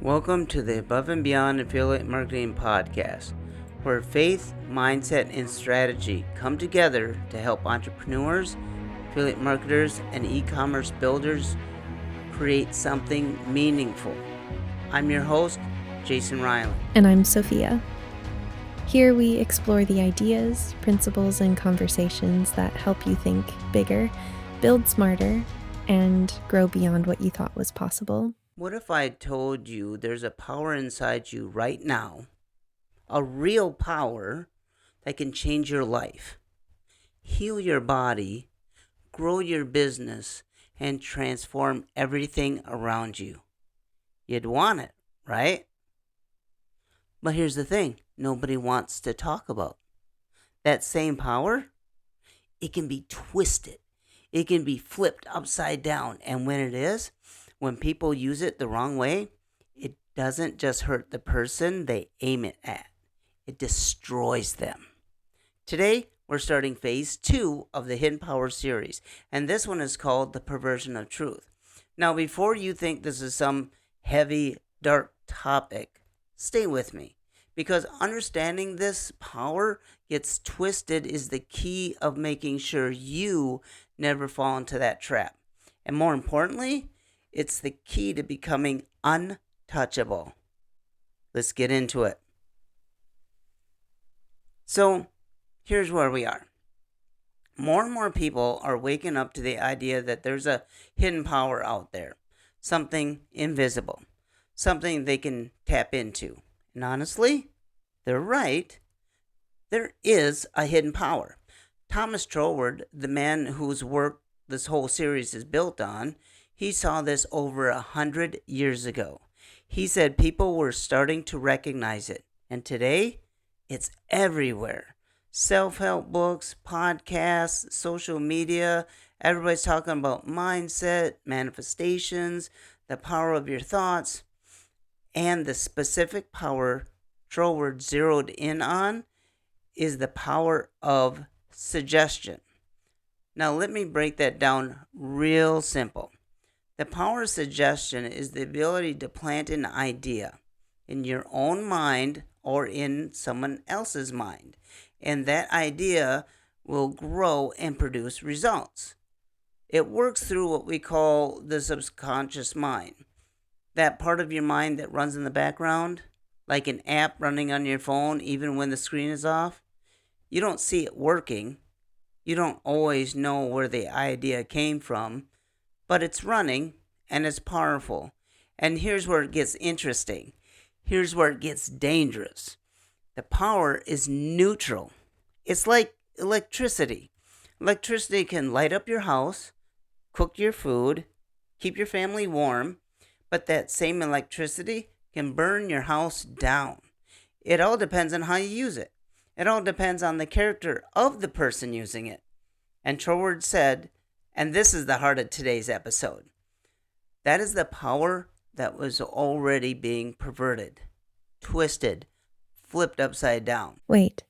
Welcome to the Above and Beyond Affiliate Marketing Podcast, where faith, mindset, and strategy come together to help entrepreneurs, affiliate marketers, and e-commerce builders create something meaningful. I'm your host, Jason Riley. And I'm Sophia. Here we explore the ideas, principles, and conversations that help you think bigger, build smarter, and grow beyond what you thought was possible. What if I told you there's a power inside you right now, a real power that can change your life, heal your body, grow your business, and transform everything around you? You'd want it, right? But here's the thing, nobody wants to talk about. That same power, it can be twisted. It can be flipped upside down. And when people use it the wrong way, it doesn't just hurt the person they aim it at. It destroys them. Today, we're starting phase 2 of the Hidden Power series, and this one is called The Perversion of Truth. Now, before you think this is some heavy, dark topic, stay with me, because understanding this power gets twisted is the key of making sure you never fall into that trap. And more importantly, it's the key to becoming untouchable. Let's get into it. So, here's where we are. More and more people are waking up to the idea that there's a hidden power out there, something invisible, something they can tap into. And honestly, they're right. There is a hidden power. Thomas Troward, the man whose work this whole series is built on, he saw this over 100 years ago. He said people were starting to recognize it. And today, it's everywhere. Self-help books, podcasts, social media. Everybody's talking about mindset, manifestations, the power of your thoughts. And the specific power Troward zeroed in on is the power of suggestion. Now, let me break that down real simple. The power of suggestion is the ability to plant an idea in your own mind or in someone else's mind. And that idea will grow and produce results. It works through what we call the subconscious mind. That part of your mind that runs in the background, like an app running on your phone even when the screen is off. You don't see it working. You don't always know where the idea came from, but it's running and it's powerful. And here's where it gets interesting. Here's where it gets dangerous. The power is neutral. It's like electricity. Electricity can light up your house, cook your food, keep your family warm, but that same electricity can burn your house down. It all depends on how you use it. It all depends on the character of the person using it. And Troward said, and this is the heart of today's episode, that is the power that was already being perverted, twisted, flipped upside down. Wait,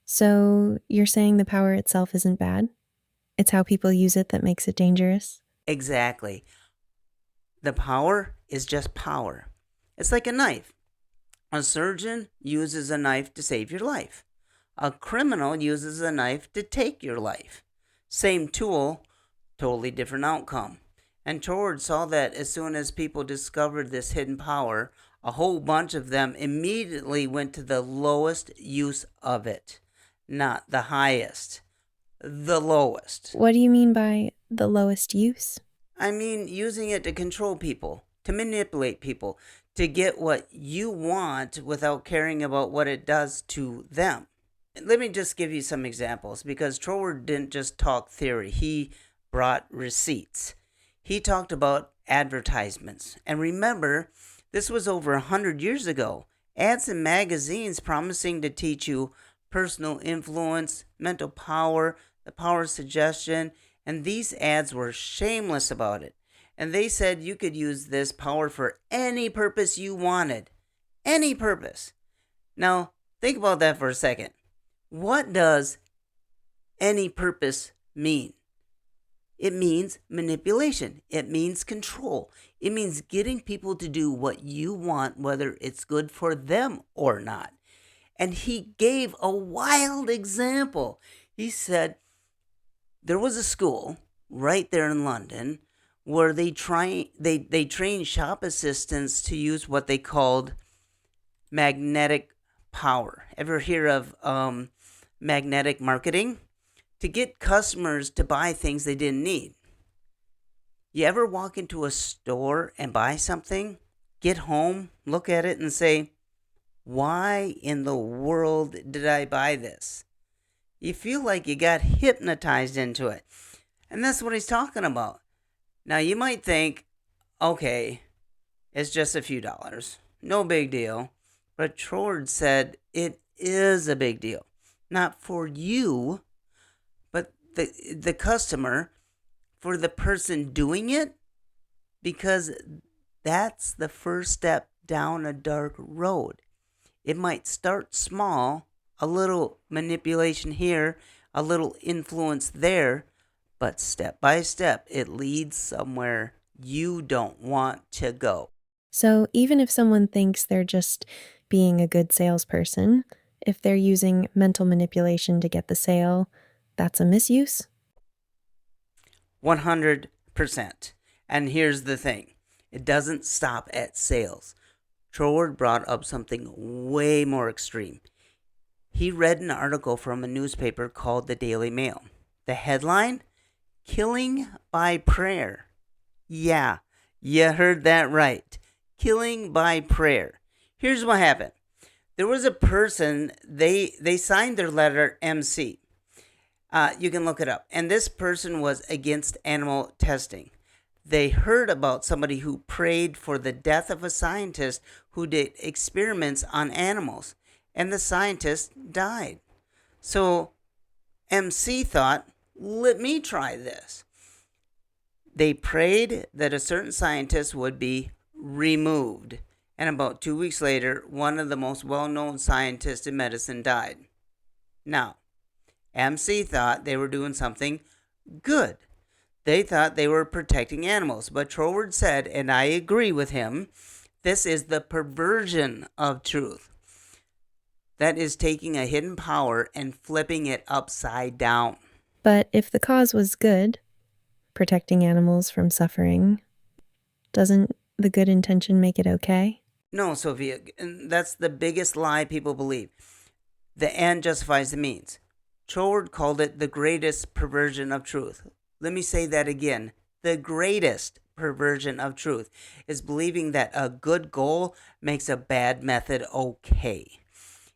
so you're saying the power itself isn't bad? It's how people use it that makes it dangerous? Exactly. The power is just power. It's like a knife. A surgeon uses a knife to save your life. A criminal uses a knife to take your life. Same tool, totally different outcome. And Troward saw that as soon as people discovered this hidden power, a whole bunch of them immediately went to the lowest use of it. Not the highest, the lowest. What do you mean by the lowest use? I mean using it to control people, to manipulate people, to get what you want without caring about what it does to them. Let me just give you some examples, because Troward didn't just talk theory. He brought receipts. He talked about advertisements. And remember, this was over 100 years ago. Ads in magazines promising to teach you personal influence, mental power, the power of suggestion. And these ads were shameless about it. And they said you could use this power for any purpose you wanted. Any purpose. Now, think about that for a second. What does any purpose mean? It means manipulation. It means control. It means getting people to do what you want, whether it's good for them or not. And he gave a wild example. He said there was a school right there in London where they trained shop assistants to use what they called magnetic power. Ever hear of magnetic marketing? To get customers to buy things they didn't need. You ever walk into a store and buy something, get home, look at it, and say, why in the world did I buy this? You feel like you got hypnotized into it. And that's what he's talking about. Now, you might think, okay, it's just a few dollars. No big deal. But Troward said it is a big deal. Not for you, but the customer, for the person doing it, because that's the first step down a dark road. It might start small, a little manipulation here, a little influence there, but step by step, it leads somewhere you don't want to go. So even if someone thinks they're just being a good salesperson, if they're using mental manipulation to get the sale, that's a misuse? 100%. And here's the thing. It doesn't stop at sales. Troward brought up something way more extreme. He read an article from a newspaper called the Daily Mail. The headline, Killing by Prayer. Yeah, you heard that right. Killing by prayer. Here's what happened. There was a person, they signed their letter MC. You can look it up. And this person was against animal testing. They heard about somebody who prayed for the death of a scientist who did experiments on animals. And the scientist died. So MC thought, let me try this. They prayed that a certain scientist would be removed. And about 2 weeks later, one of the most well-known scientists in medicine died. Now, MC thought they were doing something good. They thought they were protecting animals. But Troward said, and I agree with him, this is the perversion of truth. That is taking a hidden power and flipping it upside down. But if the cause was good, protecting animals from suffering, doesn't the good intention make it okay? No, Sophia, that's the biggest lie people believe. The end justifies the means. Troward called it the greatest perversion of truth. Let me say that again. The greatest perversion of truth is believing that a good goal makes a bad method okay.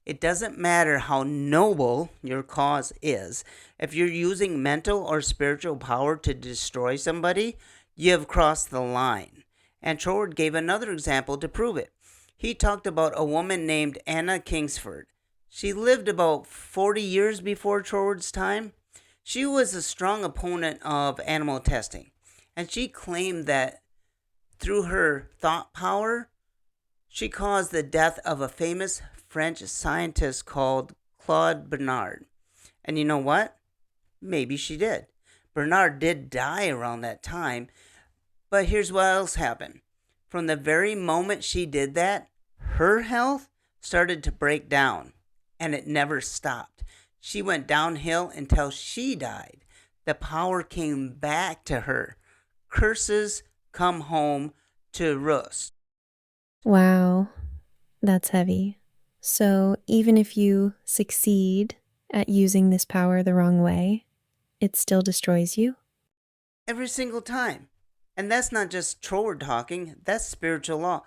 It doesn't matter how noble your cause is. If you're using mental or spiritual power to destroy somebody, you have crossed the line. And Troward gave another example to prove it. He talked about a woman named Anna Kingsford. She lived about 40 years before Troward's time. She was a strong opponent of animal testing. And she claimed that through her thought power, she caused the death of a famous French scientist called Claude Bernard. And you know what? Maybe she did. Bernard did die around that time. But here's what else happened. From the very moment she did that, her health started to break down. And it never stopped. She went downhill until she died. The power came back to her. Curses come home to roost. Wow, that's heavy. So even if you succeed at using this power the wrong way, it still destroys you? Every single time. And that's not just Troward talking, that's spiritual law.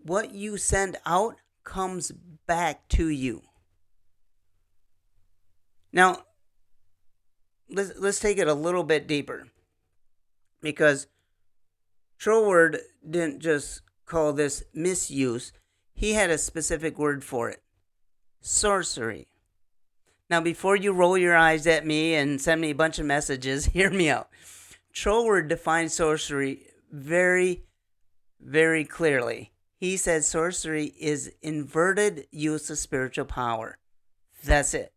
What you send out comes back to you. Now, let's take it a little bit deeper. Because Troward didn't just call this misuse, he had a specific word for it. Sorcery. Now, before you roll your eyes at me and send me a bunch of messages, hear me out. Troward defined sorcery very, very clearly. He said sorcery is inverted use of spiritual power. That's it.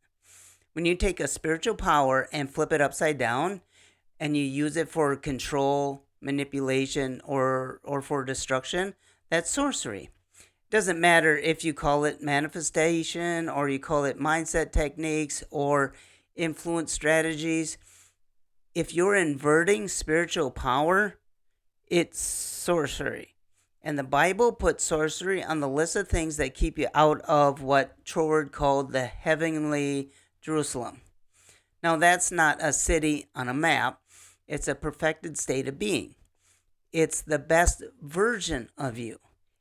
When you take a spiritual power and flip it upside down, and you use it for control, manipulation, or for destruction, that's sorcery. Doesn't matter if you call it manifestation or you call it mindset techniques or influence strategies. If you're inverting spiritual power, it's sorcery. And the Bible puts sorcery on the list of things that keep you out of what Troward called the heavenly Jerusalem. Now, that's not a city on a map. It's a perfected state of being. It's the best version of you.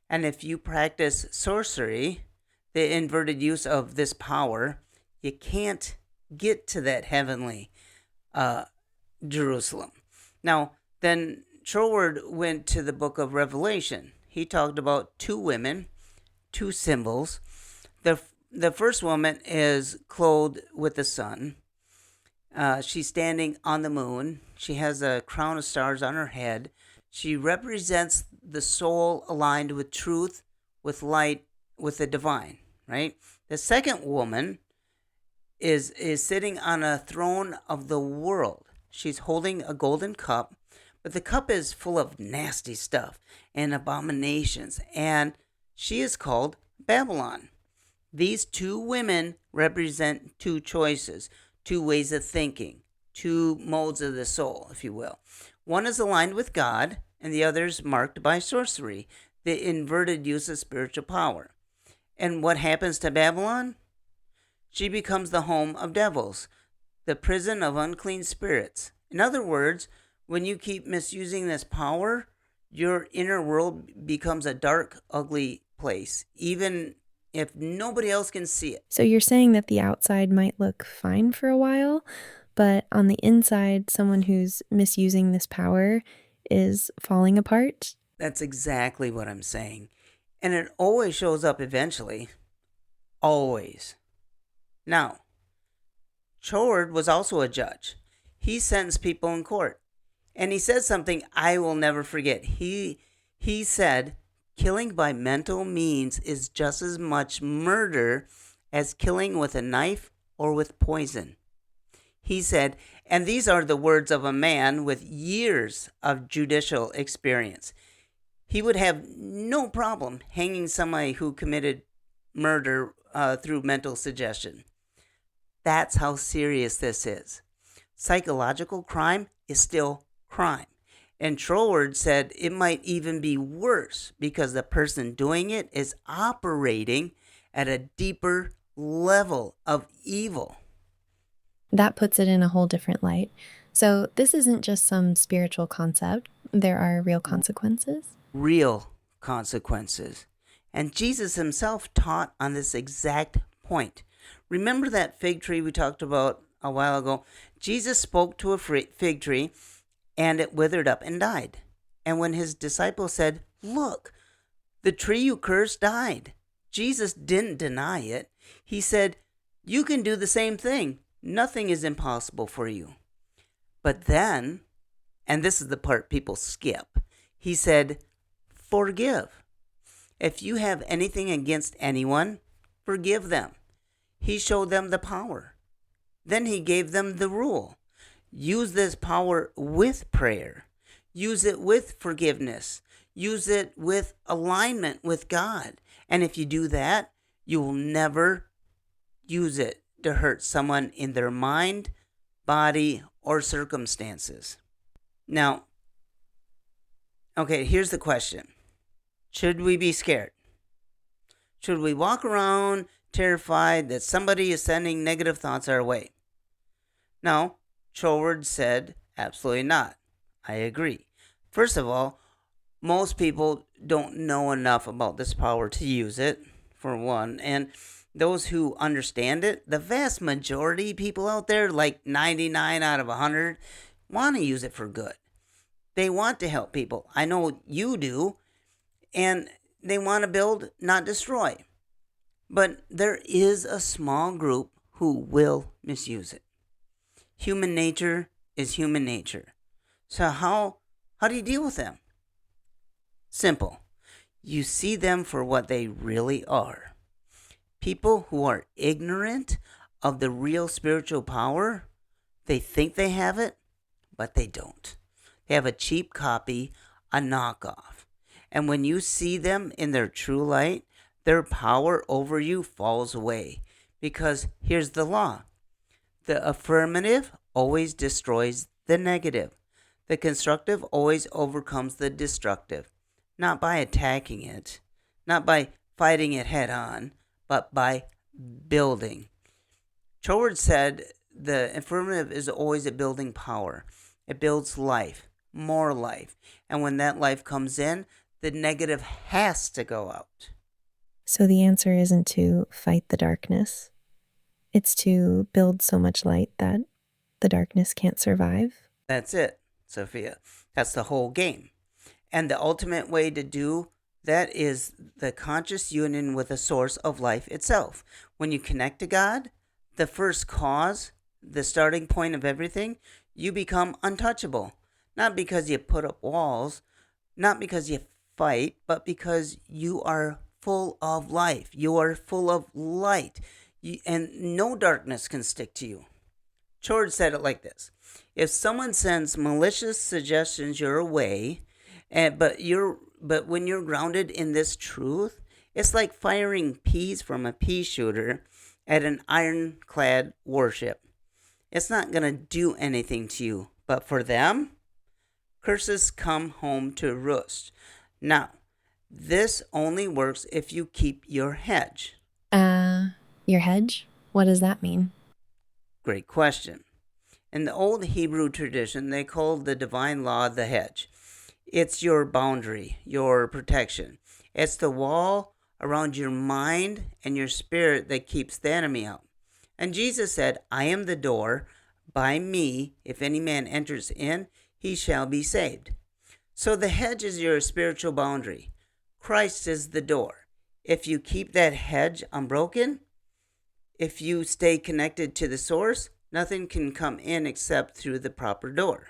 And if you practice sorcery, the inverted use of this power, you can't get to that heavenly Jerusalem. Now, then Troward went to the book of Revelation. He talked about two women, two symbols. The first woman is clothed with the sun. She's standing on the moon. She has a crown of stars on her head. She represents the soul aligned with truth, with light, with the divine, right? The second woman is sitting on a throne of the world. She's holding a golden cup, but the cup is full of nasty stuff and abominations, and she is called Babylon. These two women represent two choices, two ways of thinking, two modes of the soul, if you will. One is aligned with God, and the other is marked by sorcery, the inverted use of spiritual power. And what happens to Babylon? She becomes the home of devils, the prison of unclean spirits. In other words, when you keep misusing this power, your inner world becomes a dark, ugly place, even if nobody else can see it. So you're saying that the outside might look fine for a while, but on the inside, someone who's misusing this power is falling apart? That's exactly what I'm saying. And it always shows up eventually. Always. Now, Troward was also a judge. He sentenced people in court. And he said something I will never forget. He said, killing by mental means is just as much murder as killing with a knife or with poison. He said, and these are the words of a man with years of judicial experience. He would have no problem hanging somebody who committed murder through mental suggestion. That's how serious this is. Psychological crime is still crime. And Troward said it might even be worse because the person doing it is operating at a deeper level of evil. That puts it in a whole different light. So this isn't just some spiritual concept. There are real consequences. Real consequences. And Jesus himself taught on this exact point. Remember that fig tree we talked about a while ago? Jesus spoke to a fig tree and it withered up and died. And when his disciples said, "Look, the tree you cursed died," Jesus didn't deny it. He said, "You can do the same thing. Nothing is impossible for you." But then, and this is the part people skip, he said, "Forgive. If you have anything against anyone, forgive them." He showed them the power. Then he gave them the rule. Use this power with prayer. Use it with forgiveness. Use it with alignment with God. And if you do that, you will never use it to hurt someone in their mind, body, or circumstances. Now, okay, here's the question. Should we be scared? Should we walk around terrified that somebody is sending negative thoughts our way? No, Troward said absolutely not. I agree. First of all, most people don't know enough about this power to use it, for one. And those who understand it, the vast majority of people out there, like 99 out of 100, want to use it for good. They want to help people. I know you do. And they want to build, not destroy. But there is a small group who will misuse it. Human nature is human nature. So how do you deal with them? Simple. You see them for what they really are. People who are ignorant of the real spiritual power. They think they have it, but they don't. They have a cheap copy, a knockoff. And when you see them in their true light, their power over you falls away. Because here's the law: the affirmative always destroys the negative. The constructive always overcomes the destructive. Not by attacking it, not by fighting it head on, but by building. Troward said the affirmative is always a building power. It builds life, more life. And when that life comes in, the negative has to go out. So the answer isn't to fight the darkness. It's to build so much light that the darkness can't survive. That's it, Sophia. That's the whole game. And the ultimate way to do that is the conscious union with the source of life itself. When you connect to God, the first cause, the starting point of everything, you become untouchable. Not because you put up walls, not because you fight, but because you are full of life. You are full of light. And no darkness can stick to you. Troward said it like this: if someone sends malicious suggestions your way, but when you're grounded in this truth, it's like firing peas from a pea shooter at an ironclad warship. It's not going to do anything to you, but for them, curses come home to roost. Now, this only works if you keep your hedge. Your hedge? What does that mean? Great question. In the old Hebrew tradition, they called the divine law the hedge. It's your boundary, your protection. It's the wall around your mind and your spirit that keeps the enemy out. And Jesus said, I am the door. By me, if any man enters in, he shall be saved. So the hedge is your spiritual boundary. Christ is the door. If you keep that hedge unbroken, if you stay connected to the source, nothing can come in except through the proper door.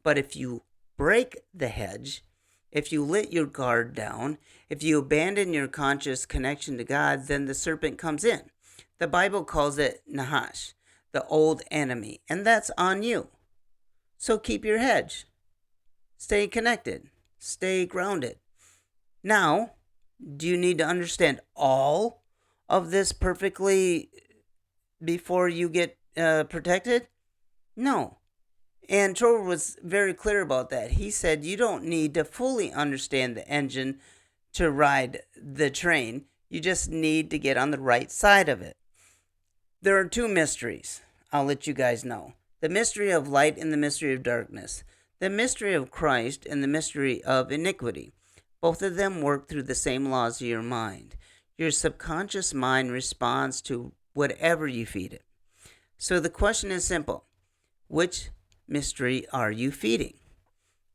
But if you break the hedge, if you let your guard down, if you abandon your conscious connection to God, then the serpent comes in. The Bible calls it Nahash, the old enemy, and that's on you. So keep your hedge. Stay connected. Stay grounded. Now, do you need to understand all of this perfectly before you get protected? No. And Troward was very clear about that. He said you don't need to fully understand the engine to ride the train. You just need to get on the right side of it. There are two mysteries. I'll let you guys know. The mystery of light and the mystery of darkness. The mystery of Christ and the mystery of iniquity. Both of them work through the same laws of your mind. Your subconscious mind responds to whatever you feed it. So the question is simple. Which mystery are you feeding?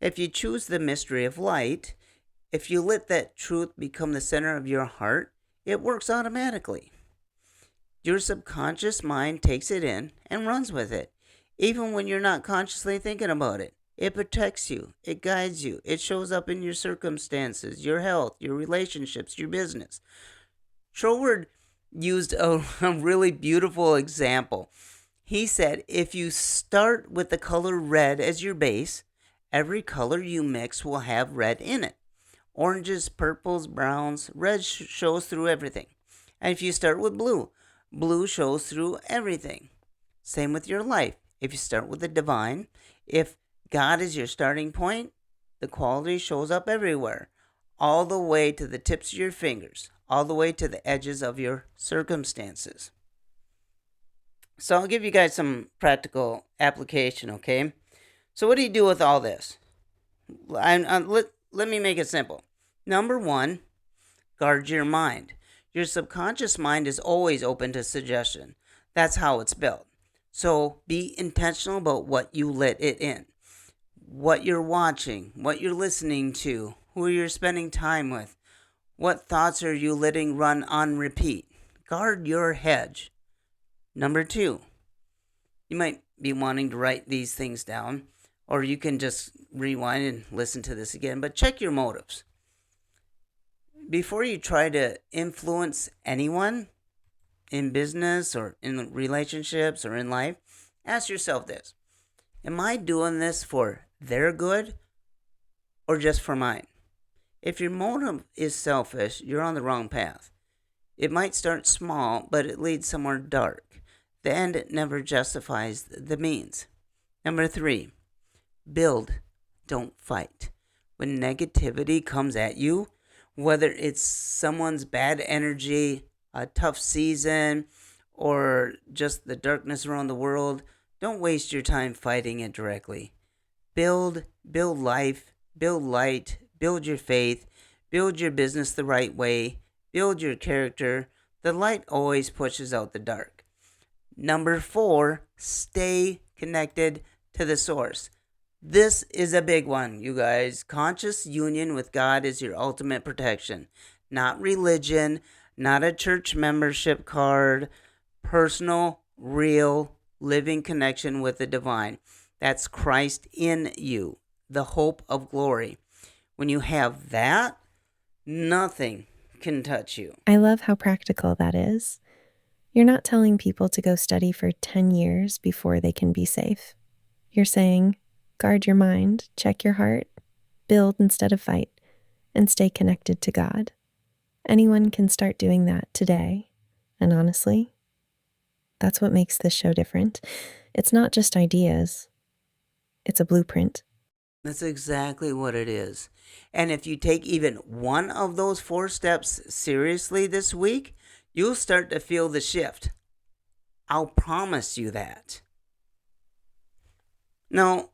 If you choose the mystery of light, if you let that truth become the center of your heart, it works automatically. Your subconscious mind takes it in and runs with it, even when you're not consciously thinking about it. It protects you. It guides you. It shows up in your circumstances, your health, your relationships, your business. Troward used a really beautiful example. He said, if you start with the color red as your base, every color you mix will have red in it. Oranges, purples, browns, red shows through everything. And if you start with blue, blue shows through everything. Same with your life. If you start with the divine, if God is your starting point, the quality shows up everywhere, all the way to the tips of your fingers, all the way to the edges of your circumstances. So I'll give you guys some practical application, okay? So what do you do with all this? Let me make it simple. Number one, guard your mind. Your subconscious mind is always open to suggestion. That's how it's built. So be intentional about what you let it in. What you're watching, what you're listening to, who you're spending time with. What thoughts are you letting run on repeat? Guard your hedge. Number two, you might be wanting to write these things down, or you can just rewind and listen to this again, but check your motives. Before you try to influence anyone in business or in relationships or in life, ask yourself this. Am I doing this for their good or just for mine? If your motive is selfish, you're on the wrong path. It might start small, but it leads somewhere dark. The end never justifies the means. Number 3, build, don't fight. When negativity comes at you, whether it's someone's bad energy, a tough season, or just the darkness around the world, don't waste your time fighting it directly. Build life, build light, build your faith, build your business the right way, build your character. The light always pushes out the dark. Number 4, stay connected to the source. This is a big one, you guys. Conscious union with God is your ultimate protection. Not religion, not a church membership card. Personal, real, living connection with the divine. That's Christ in you, the hope of glory. When you have that, nothing can touch you. I love how practical that is. You're not telling people to go study for 10 years before they can be safe. You're saying, guard your mind, check your heart, build instead of fight, and stay connected to God. Anyone can start doing that today. And honestly, that's what makes this show different. It's not just ideas. It's a blueprint. That's exactly what it is. And if you take even one of those 4 steps seriously this week, you'll start to feel the shift. I'll promise you that. Now,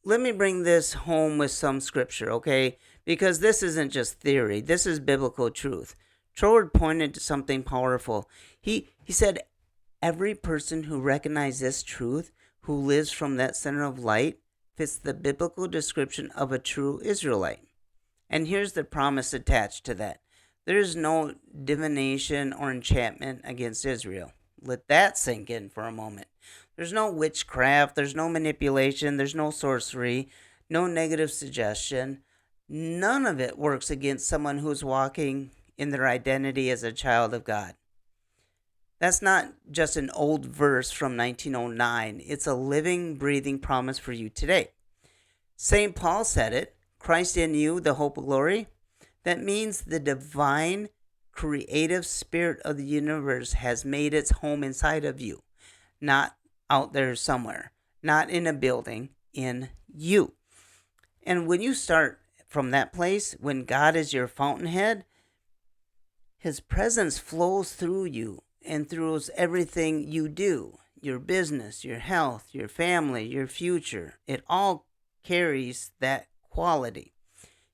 let me bring this home with some scripture, okay? Because this isn't just theory. This is biblical truth. Troward pointed to something powerful. He said, every person who recognizes this truth, who lives from that center of light, fits the biblical description of a true Israelite. And here's the promise attached to that. There is no divination or enchantment against Israel. Let that sink in for a moment. There's no witchcraft, there's no manipulation, there's no sorcery, no negative suggestion. None of it works against someone who's walking in their identity as a child of God. That's not just an old verse from 1909. It's a living, breathing promise for you today. St. Paul said it, Christ in you, the hope of glory. That means the divine, creative spirit of the universe has made its home inside of you. Not out there somewhere. Not in a building, in you. And when you start from that place, when God is your fountainhead, His presence flows through you and through everything you do. Your business, your health, your family, your future. It all carries that quality.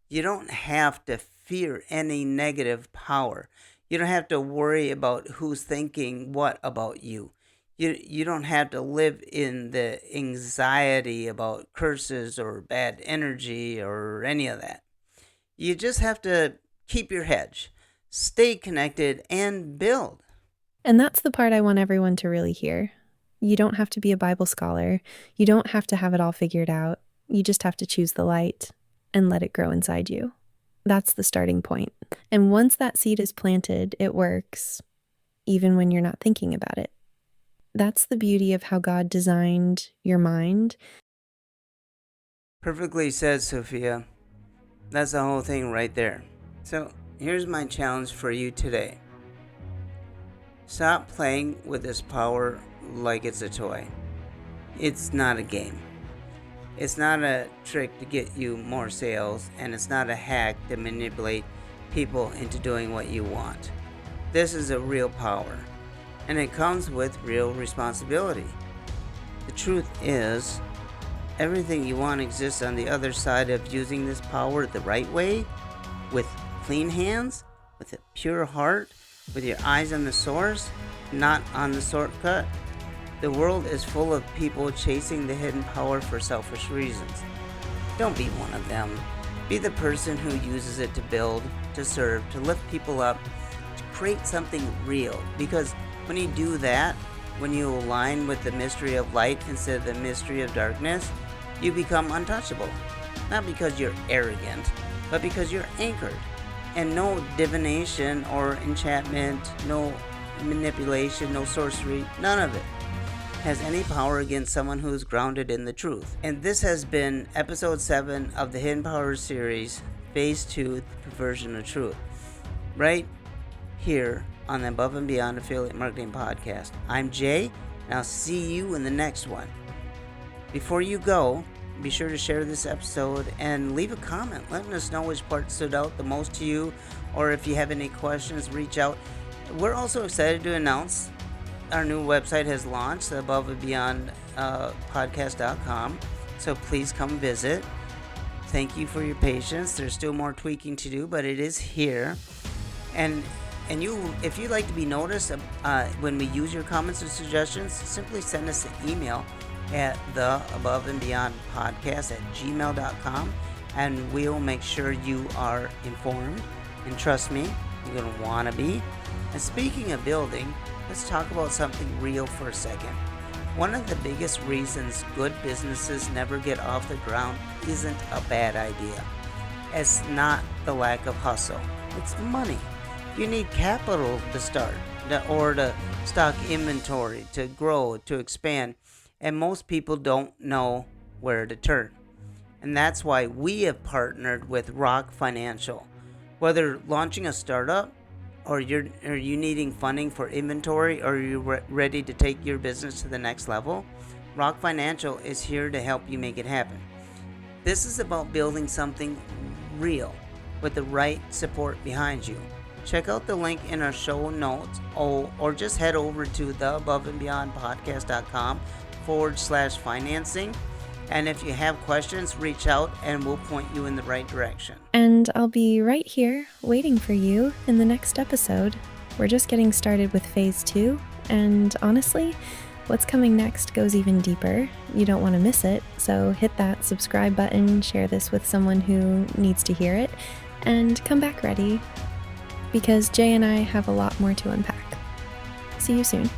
You don't have to fear any negative power. You don't have to worry about who's thinking what about you. You don't have to live in the anxiety about curses or bad energy or any of that. You just have to keep your hedge, stay connected, and build. And that's the part I want everyone to really hear. You don't have to be a Bible scholar. You don't have to have it all figured out. You just have to choose the light and let it grow inside you. That's the starting point. And once that seed is planted, it works, even when you're not thinking about it. That's the beauty of how God designed your mind. Perfectly said, Sophia. That's the whole thing right there. So here's my challenge for you today. Stop playing with this power like it's a toy. It's not a game. It's not a trick to get you more sales, and it's not a hack to manipulate people into doing what you want. This is a real power, and it comes with real responsibility. The truth is, everything you want exists on the other side of using this power the right way, with clean hands, with a pure heart, with your eyes on the source, not on the shortcut. The world is full of people chasing the hidden power for selfish reasons. Don't be one of them. Be the person who uses it to build, to serve, to lift people up, to create something real. Because when you do that, when you align with the mystery of light instead of the mystery of darkness, you become untouchable. Not because you're arrogant, but because you're anchored. And no divination or enchantment, no manipulation, no sorcery, none of it. has any power against someone who is grounded in the truth. And this has been episode 7 of the Hidden Powers series, phase 2, Perversion of Truth, right here on the Above and Beyond Affiliate Marketing Podcast. I'm Jay, and I'll see you in the next one. Before you go, be sure to share this episode and leave a comment letting us know which part stood out the most to you, or if you have any questions, reach out. We're also excited to announce our new website has launched, the Above and Beyond podcast.com, so please come visit. Thank you for your patience. There's still more tweaking to do, but it is here. And you, if you'd like to be noticed when we use your comments or suggestions, simply send us an email at the Above and Beyond podcast at gmail.com, and we'll make sure you are informed. And trust me, you're going to want to be. And speaking of building, let's talk about something real for a second. One of the biggest reasons good businesses never get off the ground isn't a bad idea. It's not the lack of hustle. It's money. You need capital to start, or to stock inventory, to grow, to expand. And most people don't know where to turn. And that's why we have partnered with Rock Financial. Whether launching a startup, or you needing funding for inventory, or you're ready to take your business to the next level, Rock Financial is here to help you make it happen. This is about building something real with the right support behind you. Check out the link in our show notes, or just head over to theaboveandbeyondpodcast.com/financing. And if you have questions, reach out and we'll point you in the right direction. And I'll be right here waiting for you in the next episode. We're just getting started with phase 2, and honestly, what's coming next goes even deeper. You don't want to miss it, so hit that subscribe button, share this with someone who needs to hear it, and come back ready, because Jay and I have a lot more to unpack. See you soon.